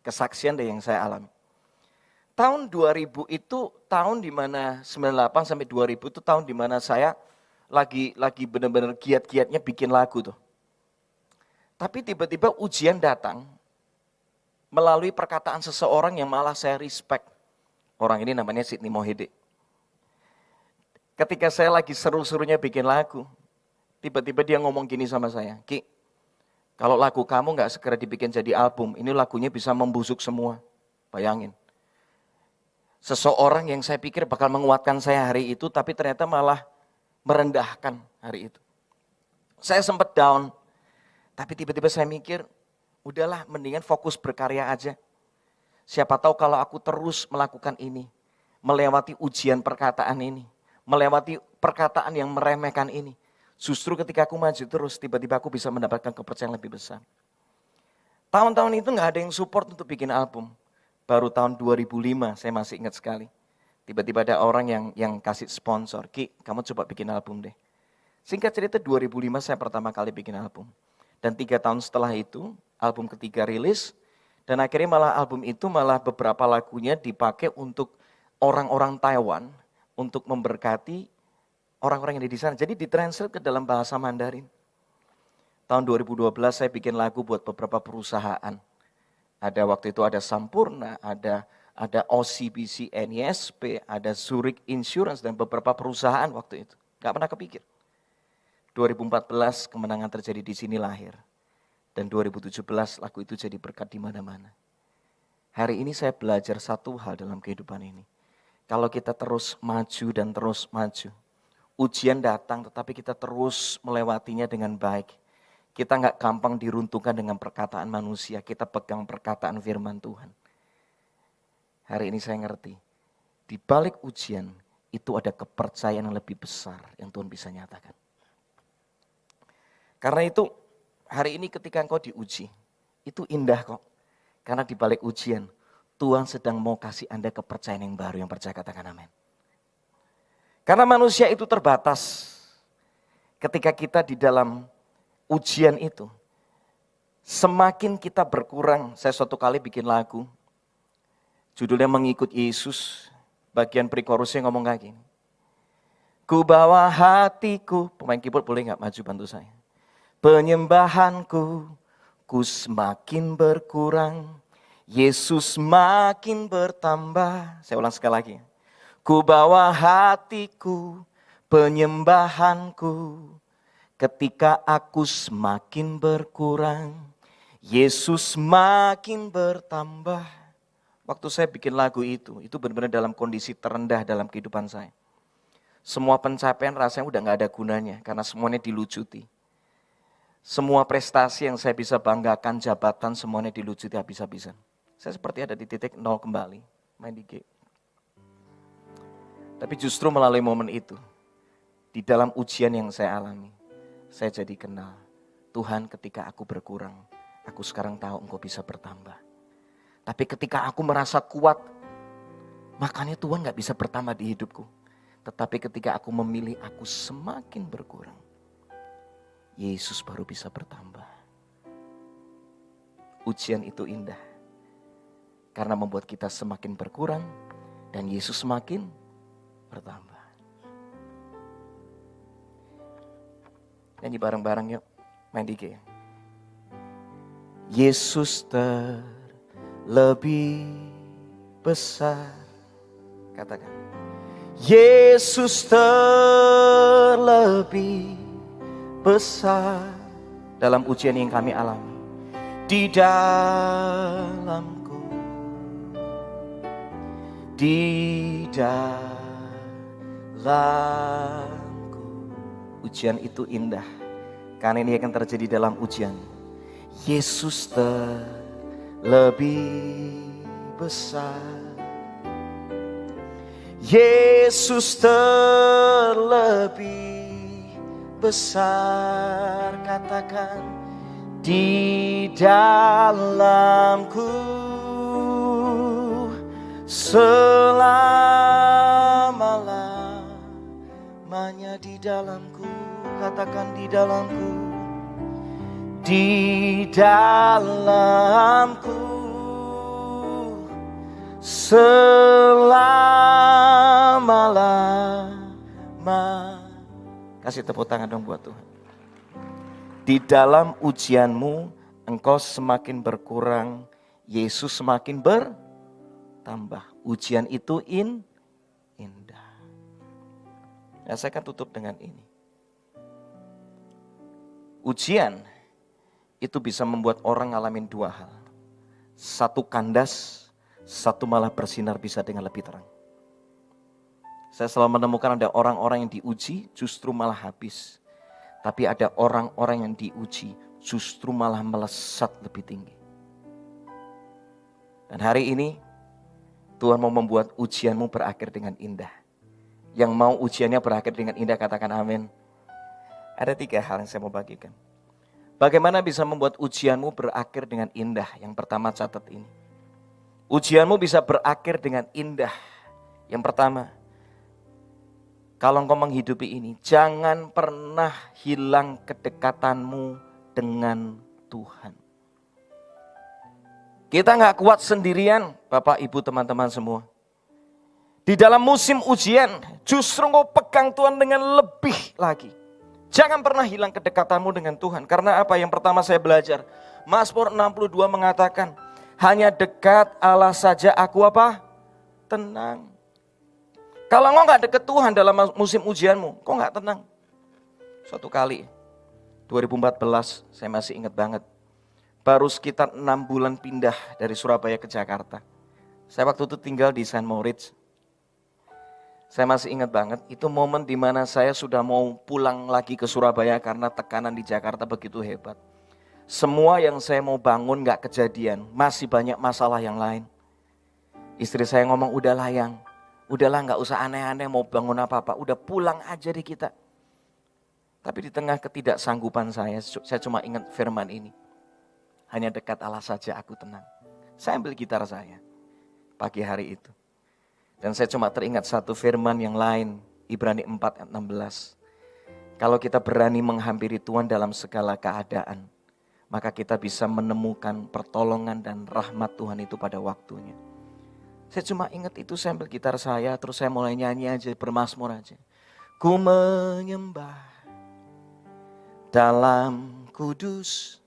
kesaksian deh yang saya alami. Tahun 2000 itu tahun dimana 98 sampai 2000 itu tahun dimana saya lagi benar-benar giat-giatnya bikin lagu tuh. Tapi tiba-tiba ujian datang melalui perkataan seseorang yang malah saya respect. Orang ini namanya Sidney Mohede. Ketika saya lagi seru-serunya bikin lagu, tiba-tiba dia ngomong gini sama saya, Ki, kalau lagu kamu gak segera dibikin jadi album, ini lagunya bisa membusuk semua. Bayangin. Seseorang yang saya pikir bakal menguatkan saya hari itu, tapi ternyata malah merendahkan hari itu. Saya sempat down, tapi tiba-tiba saya mikir, udahlah mendingan fokus berkarya aja. Siapa tahu kalau aku terus melakukan ini, melewati ujian perkataan ini, melewati perkataan yang meremehkan ini, justru ketika aku maju terus, tiba-tiba aku bisa mendapatkan kepercayaan lebih besar. Tahun-tahun itu gak ada yang support untuk bikin album. Baru tahun 2005, saya masih ingat sekali. Tiba-tiba ada orang yang kasih sponsor, Ki, kamu coba bikin album deh. Singkat cerita 2005 saya pertama kali bikin album. Dan 3 tahun setelah itu, album ketiga rilis. Dan akhirnya malah album itu malah beberapa lagunya dipakai untuk orang-orang Taiwan. Untuk memberkati orang-orang yang ada di sana. Jadi ditranslate ke dalam bahasa Mandarin. Tahun 2012 saya bikin lagu buat beberapa perusahaan. Ada waktu itu ada Sampurna, ada OCBC NISP, ada Zurich Insurance dan beberapa perusahaan waktu itu. Gak pernah kepikir. 2014 kemenangan terjadi di sini lahir. Dan 2017 lagu itu jadi berkat di mana-mana. Hari ini saya belajar satu hal dalam kehidupan ini. Kalau kita terus maju dan terus maju. Ujian datang tetapi kita terus melewatinya dengan baik. Kita gak gampang diruntuhkan dengan perkataan manusia. Kita pegang perkataan firman Tuhan. Hari ini saya ngerti. Di balik ujian itu ada kepercayaan yang lebih besar yang Tuhan bisa nyatakan. Karena itu hari ini ketika engkau diuji. Itu indah kok. Karena di balik ujian Tuhan sedang mau kasih Anda kepercayaan yang baru. Yang percaya katakan amin. Karena manusia itu terbatas. Ketika kita di dalam ujian itu, semakin kita berkurang. Saya suatu kali bikin lagu, judulnya Mengikut Yesus, bagian pre-chorusnya ngomong kayak gini. Ku bawa hatiku, pemain keyboard boleh gak maju bantu saya. Penyembahanku, ku semakin berkurang, Yesus makin bertambah. Saya ulang sekali lagi. Ku bawa hatiku, penyembahanku, ketika aku semakin berkurang, Yesus makin bertambah. Waktu saya bikin lagu itu benar-benar dalam kondisi terendah dalam kehidupan saya. Semua pencapaian rasanya udah gak ada gunanya, karena semuanya dilucuti. Semua prestasi yang saya bisa banggakan, jabatan, semuanya dilucuti habis-habisan. Saya seperti ada di titik nol kembali, main di game. Tapi justru melalui momen itu, di dalam ujian yang saya alami, saya jadi kenal, Tuhan ketika aku berkurang, aku sekarang tahu Engkau bisa bertambah. Tapi ketika aku merasa kuat, makanya Tuhan gak bisa bertambah di hidupku. Tetapi ketika aku memilih aku semakin berkurang, Yesus baru bisa bertambah. Ujian itu indah. Karena membuat kita semakin berkurang dan Yesus semakin bertambah. Nyanyi bareng-bareng yuk, main di game. Yesus terlebih besar. Katakan. Yesus terlebih besar dalam ujian yang kami alami. Di dalamku, di dalamku. Ujian itu indah, karena ini akan terjadi dalam ujian. Yesus terlebih besar. Yesus terlebih besar. Katakan, di dalamku, selama-lamanya di dalamku. Katakan, di dalamku, di dalamku, selama-lama. Kasih tepuk tangan dong buat Tuhan. Di dalam ujianmu engkau semakin berkurang, Yesus semakin bertambah. Ujian itu indah. Ya, saya akan tutup dengan ini. Ujian itu bisa membuat orang ngalamin dua hal. Satu kandas, satu malah bersinar bisa dengan lebih terang. Saya selalu menemukan ada orang-orang yang diuji justru malah habis. Tapi ada orang-orang yang diuji justru malah melesat lebih tinggi. Dan hari ini Tuhan mau membuat ujianmu berakhir dengan indah. Yang mau ujiannya berakhir dengan indah katakan amin. Ada 3 hal yang saya mau bagikan. Bagaimana bisa membuat ujianmu berakhir dengan indah? Yang pertama catat ini. Ujianmu bisa berakhir dengan indah. Yang pertama, kalau engkau menghidupi ini, jangan pernah hilang kedekatanmu dengan Tuhan. Kita gak kuat sendirian, Bapak, Ibu, teman-teman semua. Di dalam musim ujian, justru engkau pegang Tuhan dengan lebih lagi. Jangan pernah hilang kedekatanmu dengan Tuhan. Karena apa? Yang pertama saya belajar. Mazmur 62 mengatakan, hanya dekat Allah saja aku apa? Tenang. Kalau engkau gak dekat Tuhan dalam musim ujianmu, engkau gak tenang. Suatu kali, 2014, saya masih ingat banget. Baru sekitar 6 bulan pindah dari Surabaya ke Jakarta. Saya waktu itu tinggal di St. Moritz. Saya masih ingat banget, itu momen di mana saya sudah mau pulang lagi ke Surabaya karena tekanan di Jakarta begitu hebat. Semua yang saya mau bangun gak kejadian, masih banyak masalah yang lain. Istri saya ngomong, udahlah gak usah aneh-aneh mau bangun apa-apa, udah pulang aja di kita. Tapi di tengah ketidaksanggupan saya cuma ingat firman ini. Hanya dekat Allah saja aku tenang. Saya ambil gitar saya pagi hari itu. Dan saya cuma teringat satu firman yang lain, Ibrani 4 ayat 16. Kalau kita berani menghampiri Tuhan dalam segala keadaan, maka kita bisa menemukan pertolongan dan rahmat Tuhan itu pada waktunya. Saya cuma ingat itu, saya ambil gitar saya, terus saya mulai nyanyi aja, bermazmur aja. Ku menyembah dalam kudus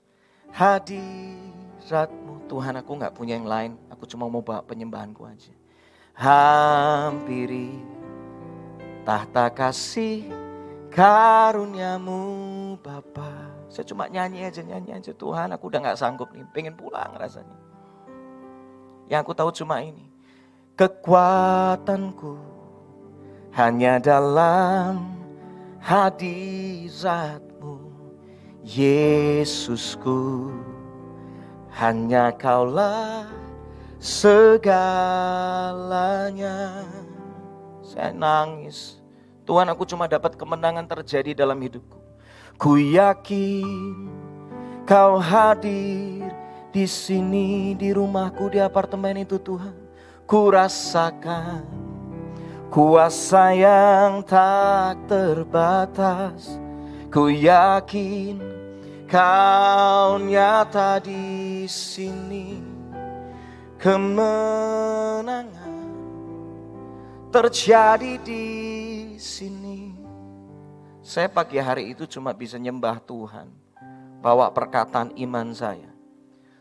hadirat-Mu. Tuhan, aku gak punya yang lain, aku cuma mau bawa penyembahanku aja. Hampiri tahta kasih karunia-Mu Bapa. Saya cuma nyanyi aja. Tuhan, aku udah gak sanggup nih, pengen pulang rasanya. Yang aku tahu cuma ini. Kekuatanku hanya dalam hadirat-Mu, Yesusku. Hanya Kaulah segalanya. Saya nangis. Tuhan, aku cuma dapat kemenangan terjadi dalam hidupku. Ku yakin Kau hadir di sini, di rumahku, di apartemen itu Tuhan. Ku rasakan kuasa yang tak terbatas. Ku yakin Kau nyata di sini. Kemenangan terjadi di sini. Saya pagi hari itu cuma bisa nyembah Tuhan, bawa perkataan iman saya.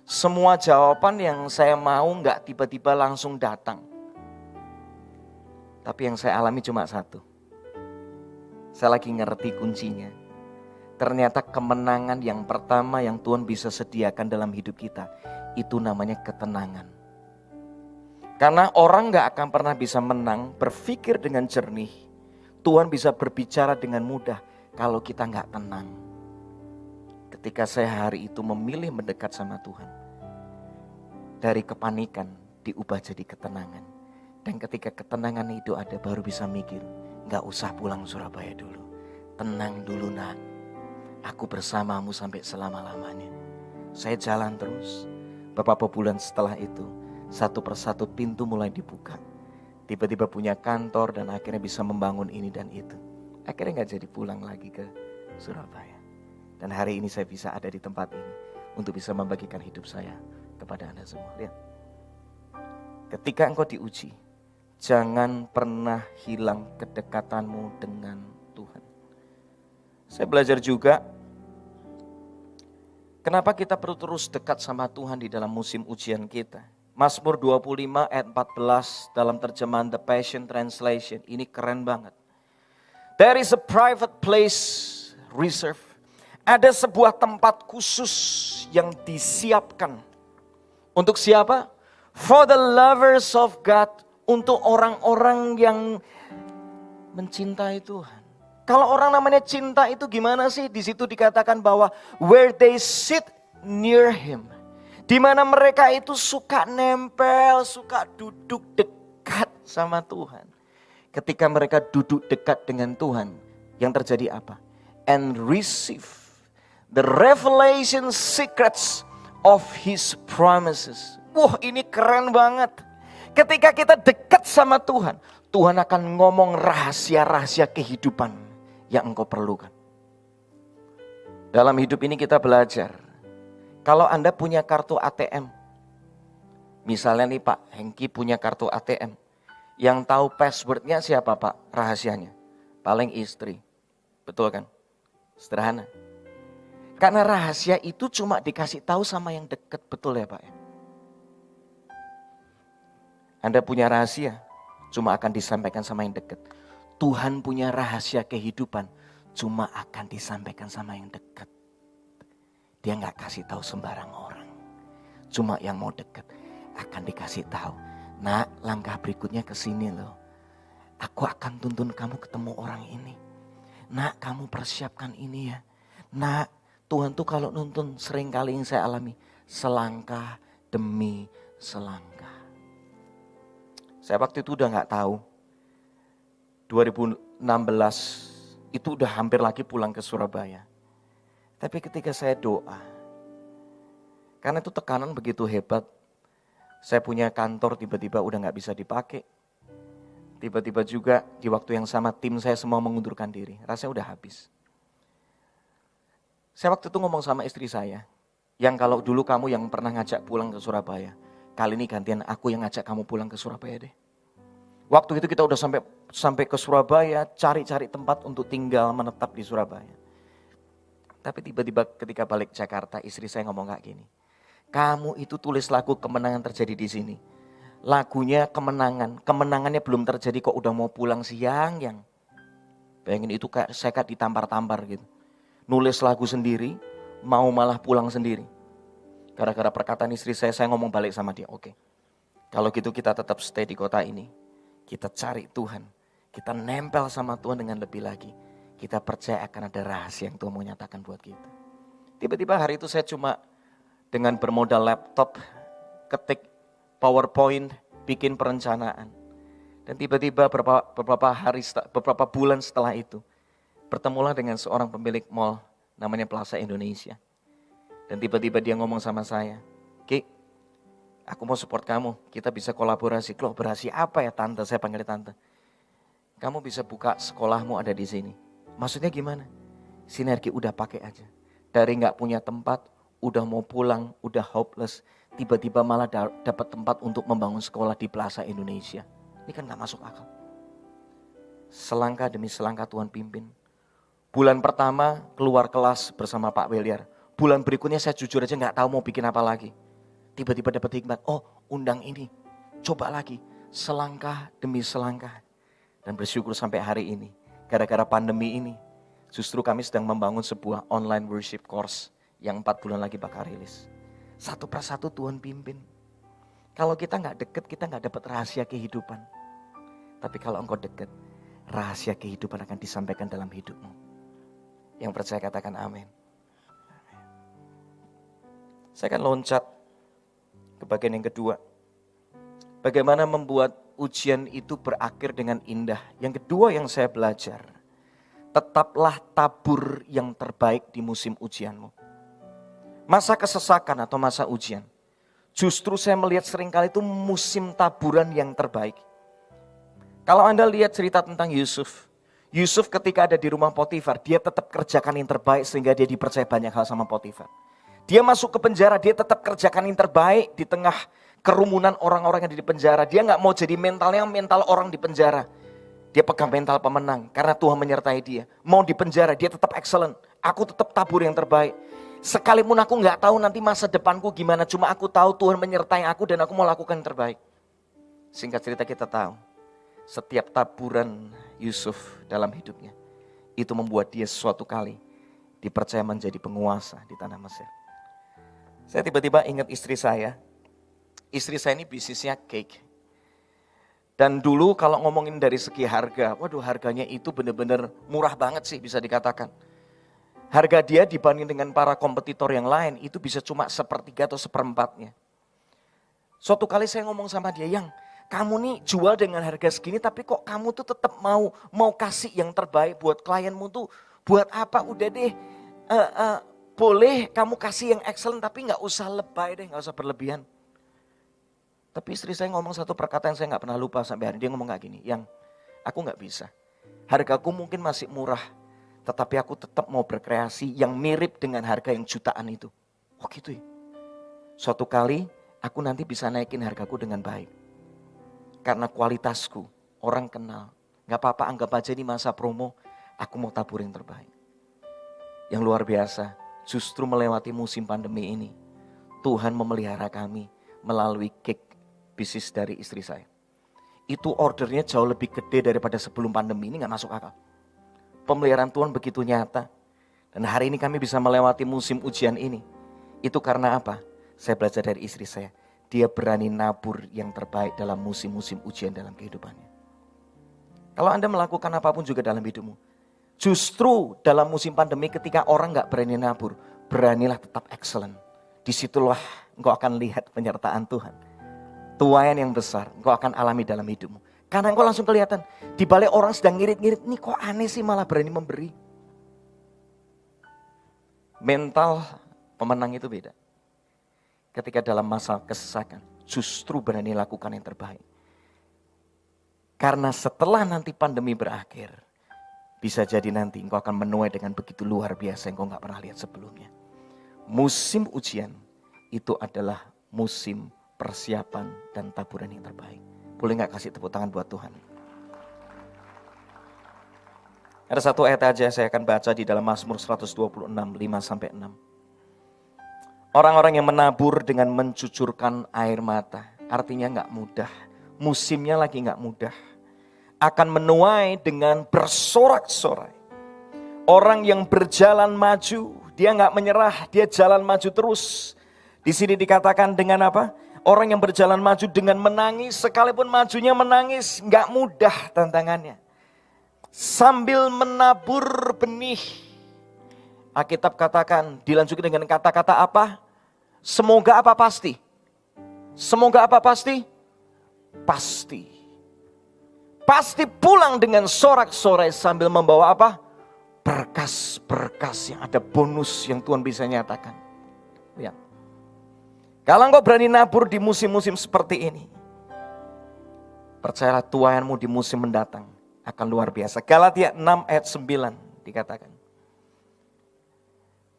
Semua jawaban yang saya mau gak tiba-tiba langsung datang. Tapi yang saya alami cuma satu. Saya lagi ngerti kuncinya. Ternyata kemenangan yang pertama yang Tuhan bisa sediakan dalam hidup kita, itu namanya ketenangan. Karena orang gak akan pernah bisa menang, berpikir dengan jernih. Tuhan bisa berbicara dengan mudah kalau kita gak tenang. Ketika saya hari itu memilih mendekat sama Tuhan, dari kepanikan diubah jadi ketenangan. Dan ketika ketenangan itu ada, baru bisa mikir, gak usah pulang Surabaya dulu. Tenang dulu nak, aku bersamamu sampai selama-lamanya. Saya jalan terus. Beberapa bulan setelah itu, satu persatu pintu mulai dibuka. Tiba-tiba punya kantor dan akhirnya bisa membangun ini dan itu. Akhirnya gak jadi pulang lagi ke Surabaya. Dan hari ini saya bisa ada di tempat ini untuk bisa membagikan hidup saya kepada Anda semua. Lihat. ketika engkau diuji, jangan pernah hilang kedekatanmu dengan Tuhan. Saya belajar juga, kenapa kita perlu terus dekat sama Tuhan di dalam musim ujian kita. Mazmur 25 ayat 14 dalam terjemahan The Passion Translation, ini keren banget. There is a private place reserved. Ada sebuah tempat khusus yang disiapkan. Untuk siapa? For the lovers of God, untuk orang-orang yang mencintai Tuhan. Kalau orang namanya cinta itu gimana sih? Di situ dikatakan bahwa where they sit near him. Di mana mereka itu suka nempel, suka duduk dekat sama Tuhan. Ketika mereka duduk dekat dengan Tuhan, yang terjadi apa? And receive the revelation secrets of his promises. Wah, ini keren banget. Ketika kita dekat sama Tuhan, Tuhan akan ngomong rahasia-rahasia kehidupan yang engkau perlukan. Dalam hidup ini kita belajar, kalau Anda punya kartu ATM, misalnya nih Pak Hengki punya kartu ATM, yang tahu passwordnya siapa Pak? Rahasianya, paling istri, betul kan? Sederhana. Karena rahasia itu cuma dikasih tahu sama yang dekat, betul ya Pak? Anda punya rahasia, cuma akan disampaikan sama yang dekat. Tuhan punya rahasia kehidupan, cuma akan disampaikan sama yang dekat. Dia gak kasih tahu sembarang orang. Cuma yang mau dekat akan dikasih tahu. Nak, langkah berikutnya ke sini loh. Aku akan tuntun kamu ketemu orang ini. Nak, kamu persiapkan ini ya. Nak, Tuhan tuh kalau nuntun sering kali yang saya alami. Selangkah demi selangkah. Saya waktu itu udah gak tahu. 2016 itu udah hampir lagi pulang ke Surabaya. Tapi ketika saya doa. Karena itu tekanan begitu hebat. Saya punya kantor tiba-tiba udah gak bisa dipakai. Tiba-tiba juga di waktu yang sama tim saya semua mengundurkan diri. Rasanya udah habis. Saya waktu itu ngomong sama istri saya. Yang kalau dulu kamu yang pernah ngajak pulang ke Surabaya. Kali ini gantian aku yang ngajak kamu pulang ke Surabaya deh. Waktu itu kita udah sampai ke Surabaya. Cari-cari tempat untuk tinggal menetap di Surabaya. Tapi tiba-tiba ketika balik Jakarta istri saya ngomong kayak gini. Kamu itu tulis lagu kemenangan terjadi di sini. Lagunya kemenangan. Kemenangannya belum terjadi kok udah mau pulang siang yang. Bayangin itu kayak saya ditampar-tampar gitu. Nulis lagu sendiri, mau malah pulang sendiri. Gara-gara perkataan istri saya ngomong balik sama dia. Oke, kalau gitu kita tetap stay di kota ini. Kita cari Tuhan. Kita nempel sama Tuhan dengan lebih lagi. Kita percaya akan ada rahasia yang Tuhan mau nyatakan buat kita. Tiba-tiba hari itu saya cuma dengan bermodal laptop, ketik PowerPoint, bikin perencanaan. Dan tiba-tiba beberapa bulan setelah itu, bertemulah dengan seorang pemilik mall namanya Plaza Indonesia. Dan tiba-tiba dia ngomong sama saya, Ki, aku mau support kamu, kita bisa kolaborasi. Kolaborasi apa ya tante? Saya panggil tante. Kamu bisa buka sekolahmu ada di sini. Maksudnya gimana? Sinergi udah pakai aja. Dari gak punya tempat, udah mau pulang, udah hopeless. Tiba-tiba malah dapat tempat untuk membangun sekolah di Plaza Indonesia. Ini kan gak masuk akal. Selangkah demi selangkah Tuhan pimpin. Bulan pertama keluar kelas bersama Pak Weliar. Bulan berikutnya saya jujur aja gak tahu mau bikin apa lagi. Tiba-tiba dapat hikmat, oh undang ini, coba lagi. Selangkah demi selangkah. Dan bersyukur sampai hari ini. Gara-gara pandemi ini, justru kami sedang membangun sebuah online worship course yang 4 bulan lagi bakal rilis. Satu persatu Tuhan pimpin. Kalau kita gak deket, kita gak dapat rahasia kehidupan. Tapi kalau engkau deket, rahasia kehidupan akan disampaikan dalam hidupmu. Yang percaya katakan amin. Saya akan loncat ke bagian yang kedua. Bagaimana membuat ujian itu berakhir dengan indah. Yang kedua yang saya belajar, tetaplah tabur yang terbaik di musim ujianmu. Masa kesesakan atau masa ujian, justru saya melihat seringkali itu musim taburan yang terbaik. Kalau Anda lihat cerita tentang Yusuf, Yusuf ketika ada di rumah Potifar, dia tetap kerjakan yang terbaik sehingga dia dipercaya banyak hal sama Potifar. Dia masuk ke penjara, dia tetap kerjakan yang terbaik di tengah kerumunan orang-orang yang ada di penjara. Dia nggak mau jadi mentalnya mental orang di penjara. Dia pegang mental pemenang karena Tuhan menyertai dia. Mau di penjara, dia tetap excellent. Aku tetap tabur yang terbaik. Sekalipun aku nggak tahu nanti masa depanku gimana, cuma aku tahu Tuhan menyertai aku dan aku mau lakukan yang terbaik. Singkat cerita kita tahu, setiap taburan Yusuf dalam hidupnya, itu membuat dia suatu kali dipercaya menjadi penguasa di tanah Mesir. Saya tiba-tiba ingat istri saya. Istri saya ini bisnisnya cake. Dan dulu kalau ngomongin dari segi harga, waduh harganya itu benar-benar murah banget sih bisa dikatakan. Harga dia dibanding dengan para kompetitor yang lain itu bisa cuma sepertiga atau seperempatnya. Suatu kali saya ngomong sama dia, Yang kamu nih jual dengan harga segini tapi kok kamu tuh tetap mau kasih yang terbaik buat klienmu tuh buat apa? Udah deh, boleh kamu kasih yang excellent tapi gak usah lebay deh, gak usah berlebihan. Tapi istri saya ngomong satu perkataan saya gak pernah lupa sampai hari ini. Dia ngomong kayak gini, Yang aku gak bisa. Hargaku mungkin masih murah. Tetapi aku tetap mau berkreasi yang mirip dengan harga yang jutaan itu. Oh gitu ya. Suatu kali aku nanti bisa naikin hargaku dengan baik. Karena kualitasku orang kenal. Gak apa-apa anggap aja ini masa promo. Aku mau tabur yang terbaik. Yang luar biasa. Justru melewati musim pandemi ini. Tuhan memelihara kami melalui cake bisnis dari istri saya. Itu ordernya jauh lebih gede daripada sebelum pandemi, ini gak masuk akal. Pemeliharaan Tuhan begitu nyata. Dan hari ini kami bisa melewati musim ujian ini. Itu karena apa? Saya belajar dari istri saya. Dia berani nabur yang terbaik dalam musim-musim ujian dalam kehidupannya. Kalau Anda melakukan apapun juga dalam hidupmu. Justru dalam musim pandemi ketika orang gak berani nabur. Beranilah tetap excellent. Disitulah engkau akan lihat penyertaan Tuhan. Tuaian yang besar engkau akan alami dalam hidupmu. Karena engkau langsung kelihatan, di balik orang sedang ngirit-ngirit, ini kok aneh sih malah berani memberi. Mental pemenang itu beda. Ketika dalam masa kesesakan, justru berani lakukan yang terbaik. Karena setelah nanti pandemi berakhir, bisa jadi nanti engkau akan menuai dengan begitu luar biasa yang engkau gak pernah lihat sebelumnya. Musim ujian itu adalah musim persiapan dan taburan yang terbaik. Boleh gak kasih tepuk tangan buat Tuhan? Ada satu ayat aja saya akan baca di dalam Mazmur 126, 5-6. Orang-orang yang menabur dengan mencucurkan air mata. Artinya gak mudah. Musimnya lagi gak mudah. Akan menuai dengan bersorak-sorai. Orang yang berjalan maju, dia gak menyerah, dia jalan maju terus. Di sini dikatakan dengan apa? Orang yang berjalan maju dengan menangis, sekalipun majunya menangis, gak mudah tantangannya. Sambil menabur benih. Alkitab katakan, dilanjutkan dengan kata-kata apa? Semoga apa pasti? Semoga apa pasti? Pasti. Pasti pulang dengan sorak-sorai sambil membawa apa? Berkas-berkas yang ada bonus yang Tuhan bisa nyatakan. Ya. Kalau engkau berani nabur di musim-musim seperti ini, percayalah tuaianmu di musim mendatang akan luar biasa. Galatia 6 ayat 9 dikatakan.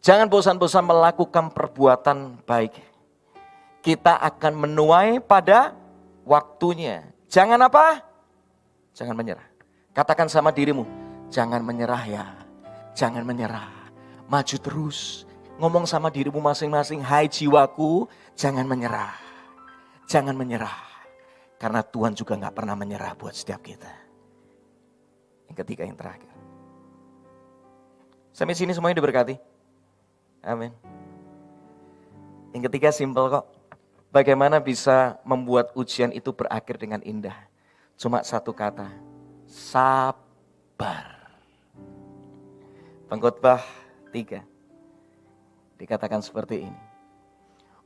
Jangan bosan-bosan melakukan perbuatan baik. Kita akan menuai pada waktunya. Jangan apa? Jangan menyerah. Katakan sama dirimu, jangan menyerah ya. Jangan menyerah. Maju terus. Ngomong sama dirimu masing-masing, hai jiwaku, jangan menyerah. Jangan menyerah. Karena Tuhan juga gak pernah menyerah buat setiap kita. Yang ketiga, yang terakhir. Sampai sini semuanya diberkati. Amin. Yang ketiga simpel kok. Bagaimana bisa membuat ujian itu berakhir dengan indah? Cuma satu kata, sabar. Pengkhotbah 3. Dikatakan seperti ini.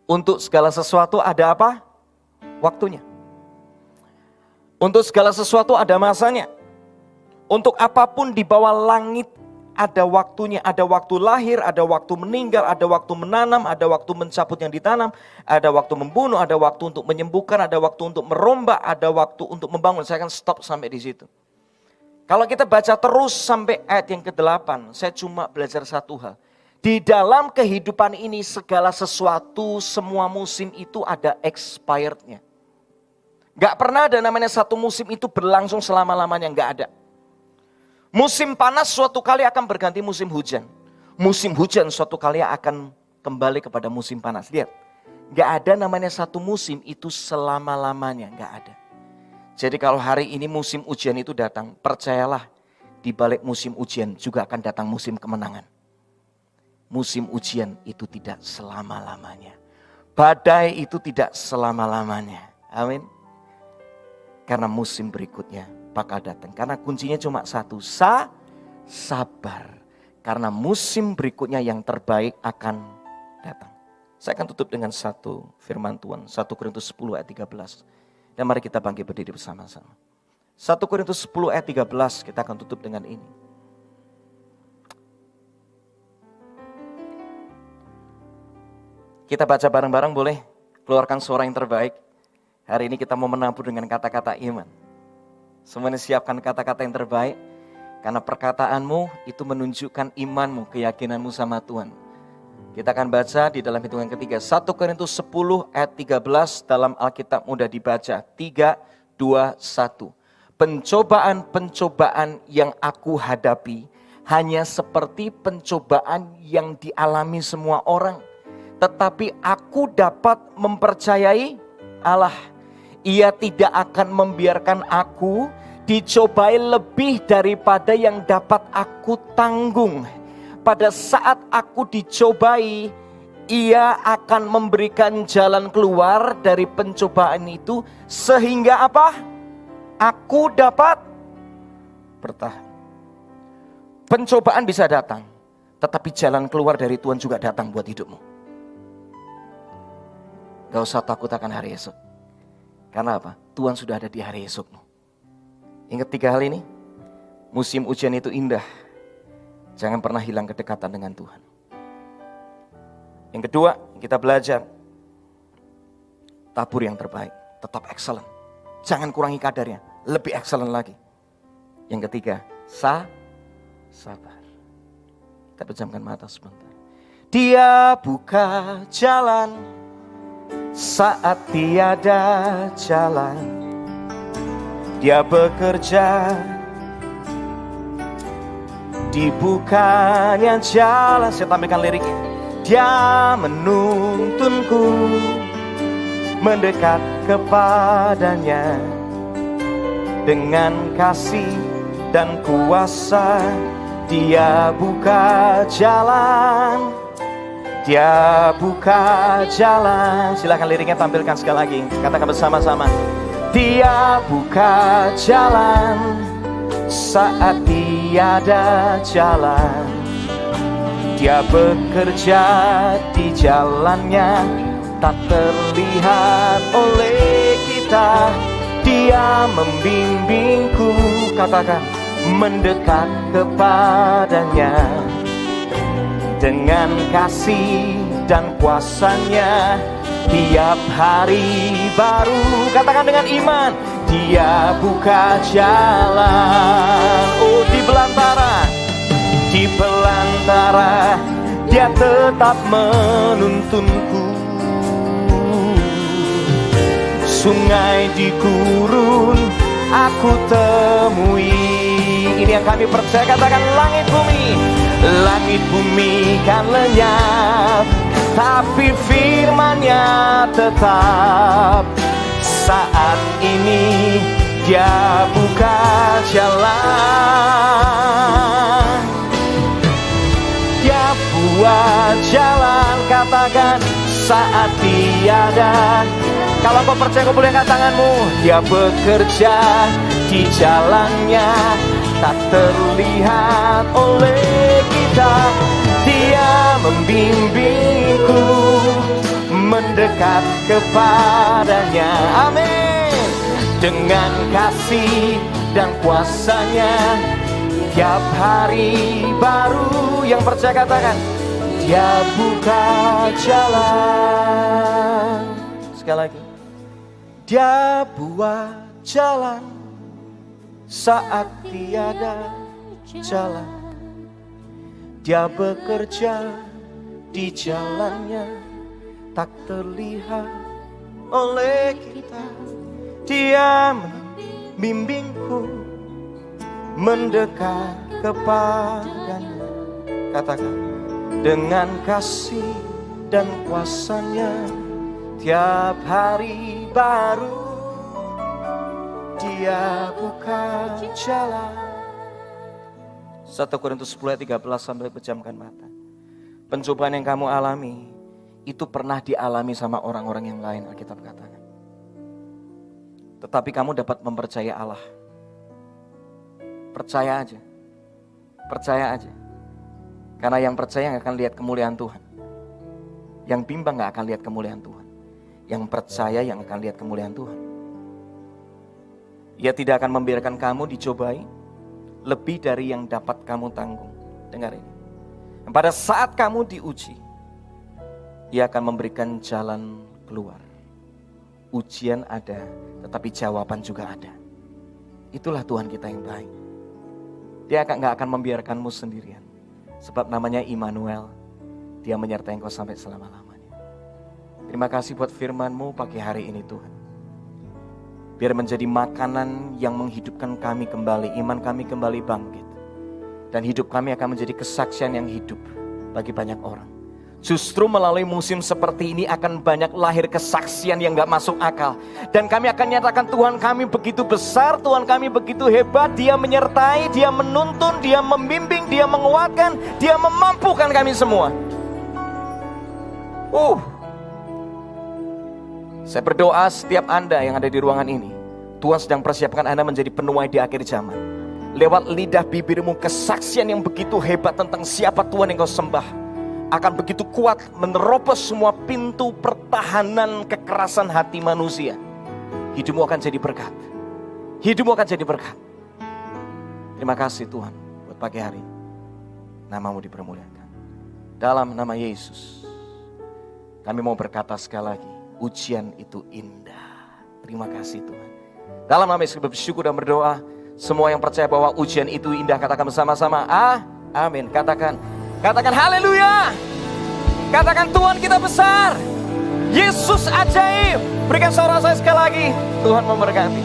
Untuk segala sesuatu ada apa? Waktunya. Untuk segala sesuatu ada masanya. Untuk apapun di bawah langit ada waktunya. Ada waktu lahir, ada waktu meninggal, ada waktu menanam, ada waktu mencabut yang ditanam, ada waktu membunuh, ada waktu untuk menyembuhkan, ada waktu untuk merombak, ada waktu untuk membangun. Saya akan stop sampai di situ. Kalau kita baca terus sampai ayat yang ke-8, saya cuma belajar satu hal. Di dalam kehidupan ini segala sesuatu, semua musim itu ada expirednya. Gak pernah ada namanya satu musim itu berlangsung selama-lamanya, gak ada. Musim panas suatu kali akan berganti musim hujan. Musim hujan suatu kali akan kembali kepada musim panas. Lihat, gak ada namanya satu musim itu selama-lamanya, gak ada. Jadi kalau hari ini musim ujian itu datang, percayalah di balik musim ujian juga akan datang musim kemenangan. Musim ujian itu tidak selama-lamanya. Badai itu tidak selama-lamanya. Amin. Karena musim berikutnya bakal datang. Karena kuncinya cuma satu, sabar. Karena musim berikutnya yang terbaik akan datang. Saya akan tutup dengan satu firman Tuhan, 1 Korintus 10 ayat 13. Dan mari kita bangkit berdiri bersama-sama. 1 Korintus 10 ayat 13 kita akan tutup dengan ini. Kita baca bareng-bareng boleh? Keluarkan suara yang terbaik. Hari ini kita mau menabur dengan kata-kata iman. Semuanya siapkan kata-kata yang terbaik. Karena perkataanmu itu menunjukkan imanmu, keyakinanmu sama Tuhan. Kita akan baca di dalam hitungan ketiga. 1 Korintus 10 ayat 13 dalam Alkitab mudah dibaca. 3, 2, 1. Pencobaan-pencobaan yang aku hadapi hanya seperti pencobaan yang dialami semua orang. Tetapi aku dapat mempercayai Allah. Ia tidak akan membiarkan aku dicobai lebih daripada yang dapat aku tanggung. Pada saat aku dicobai, Ia akan memberikan jalan keluar dari pencobaan itu. Sehingga apa? Aku dapat bertahan. Pencobaan bisa datang, tetapi jalan keluar dari Tuhan juga datang buat hidupmu. Gak usah takut akan hari esok. Karena apa? Tuhan sudah ada di hari esokmu. Ingat 3 hal ini. Musim ujian itu indah. Jangan pernah hilang kedekatan dengan Tuhan. Yang kedua, kita belajar tabur yang terbaik. Tetap excellent. Jangan kurangi kadarnya. Lebih excellent lagi. Yang ketiga, sabar. Kita pejamkan mata sebentar. Dia buka jalan saat tiada jalan. Dia bekerja dibukanya jalan. Saya tampilkan liriknya. Dia menuntunku mendekat kepadanya dengan kasih dan kuasa. Dia buka jalan. Dia buka jalan. Silakan liriknya tampilkan sekali lagi. Katakan bersama-sama. Dia buka jalan saat tiada jalan. Dia bekerja di jalannya tak terlihat oleh kita. Dia membimbingku, katakan, mendekat kepadanya dengan kasih dan kuasanya. Tiap hari baru, katakan dengan iman, dia buka jalan. Oh, di belantara dia tetap menuntunku. Sungai di gurun aku temui. Ini yang kami percaya, katakan langit bumi kan lenyap, tapi firman-Nya tetap. Saat ini dia buka jalan. Dia buat jalan, katakan saat tiada. Kalau kau percaya, kau boleh angkat tanganmu. Dia bekerja di jalannya tak terlihat oleh kita. Dia membimbingku mendekat kepadanya. Amin. Dengan kasih dan kuasanya. Tiap hari baru. Yang percaya katakan, dia buka jalan. Sekali lagi. Dia buat jalan saat tiada jalan. Dia bekerja di jalannya tak terlihat oleh kita. Dia membimbingku mendekat kepadanya. Katakan, dengan kasih dan kuasanya tiap hari baru Dia buka jalan. 1 Korintus 10 ayat 13 sampai pejamkan mata. Pencobaan yang kamu alami itu pernah dialami sama orang-orang yang lain, Alkitab katakan. Tetapi kamu dapat mempercayai Allah. Percaya aja. Percaya aja. Karena yang percaya gak akan lihat kemuliaan Tuhan. Yang bimbang gak akan lihat kemuliaan Tuhan. Yang percaya yang akan lihat kemuliaan Tuhan. Ia tidak akan membiarkan kamu dicobai lebih dari yang dapat kamu tanggung. Dengar ini. Pada saat kamu diuji, Ia akan memberikan jalan keluar. Ujian ada, tetapi jawaban juga ada. Itulah Tuhan kita yang baik. Dia gak akan membiarkanmu sendirian. Sebab namanya Immanuel. Dia menyertai engkau sampai selama-lamanya. Terima kasih buat firman-Mu pagi hari ini Tuhan. Biar menjadi makanan yang menghidupkan kami kembali. Iman kami kembali bangkit. Dan hidup kami akan menjadi kesaksian yang hidup bagi banyak orang. Justru melalui musim seperti ini akan banyak lahir kesaksian yang gak masuk akal. Dan kami akan nyatakan Tuhan kami begitu besar, Tuhan kami begitu hebat. Dia menyertai, Dia menuntun, Dia membimbing, Dia menguatkan, Dia memampukan kami semua. Saya berdoa setiap Anda yang ada di ruangan ini, Tuhan sedang persiapkan Anda menjadi penuai di akhir zaman. Lewat lidah bibirmu kesaksian yang begitu hebat tentang siapa Tuhan yang kau sembah akan begitu kuat menerobos semua pintu pertahanan kekerasan hati manusia. Hidupmu akan jadi berkat. Hidupmu akan jadi berkat. Terima kasih Tuhan buat pagi hari ini. Nama-Mu dipermuliakan. Dalam nama Yesus, kami mau berkata sekali lagi, ujian itu indah. Terima kasih Tuhan. Dalam nama Yesus bersyukur dan berdoa. Semua yang percaya bahwa ujian itu indah, katakan bersama-sama. Amin. Katakan haleluya. Katakan Tuhan kita besar. Yesus ajaib. Berikan suara saya sekali lagi. Tuhan memberkati.